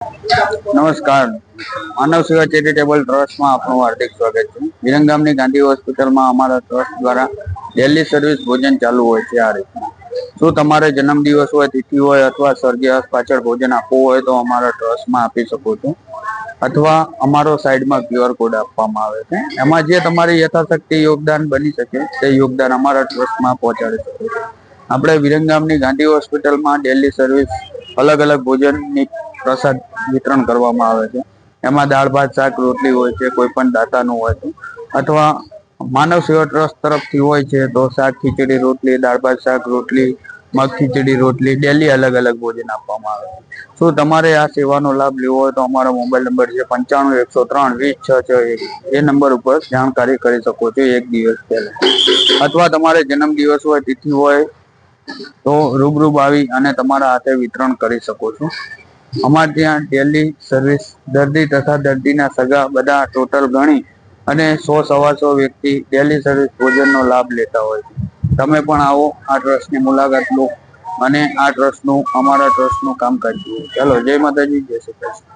નમસ્કાર, માનવ સેવા ચેરિટેબલ ટ્રસ્ટમાં આપનું હાર્દિક સ્વાગત છે। વિરંગામની ગાંધી હોસ્પિટલમાં અમારા ટ્રસ્ટ દ્વારા ડેલી સર્વિસ ભોજન ચાલુ હોય છે। આ રીતના શું તમારે જન્મદિવસ હોય, તિથિ હોય અથવા સ્વર્ગીય પાછળ ભોજન આપવું હોય તો અમારા ટ્રસ્ટમાં આપી શકો છો, અથવા અમારો સાઈડમાં QR કોડ આપવામાં આવે છે। એમાં જે તમારી યથાશક્તિ યોગદાન બની શકે તે યોગદાન અમારા ટ્રસ્ટમાં પહોંચાડી શકો છો। આપણે વિરંગામની ગાંધી હોસ્પિટલમાં ડેલી સર્વિસ અલગ અલગ ભોજનની પ્રસાદ વિતરણ કરવામાં આવે છે। એમાં દાળ ભાત શાક રોટલી હોય છે, કોઈ પણ દાતાનું હોય છે, અથવા માનવ સેવા ટ્રસ્ટ તરફથી હોય છે તો શાક ખીચડી રોટલી, દાળ ભાત શાક રોટલી, મગ ખીચડી રોટલી ડેલી અલગ અલગ ભોજન આપવામાં આવે છે। શું તમારે આ સેવાનો લાભ લેવો હોય તો અમારો મોબાઈલ નંબર છે 95 103 20 661। એ નંબર ઉપર જાણકારી કરી શકો છો એક દિવસ પહેલા, અથવા તમારે જન્મદિવસ હોય, તિથિ હોય તો રૂબરૂ આવી અને તમારા હાથે વિતરણ કરી શકો છો। અમારે ત્યાં ડેલી સર્વિસ દર્દી તથા દર્દીના સગા બધા ટોટલ ગણી અને 100-125 વ્યક્તિ ડેલી સર્વિસ ભોજનનો લાભ લેતા હોય છે। તમે પણ આવો, આ ટ્રસ્ટની મુલાકાત લો અને આ ટ્રસ્ટનું અમારા ટ્રસ્ટનું કામકાજ જુઓ। ચાલો, જય માતાજી, જય શ્રી કૃષ્ણ।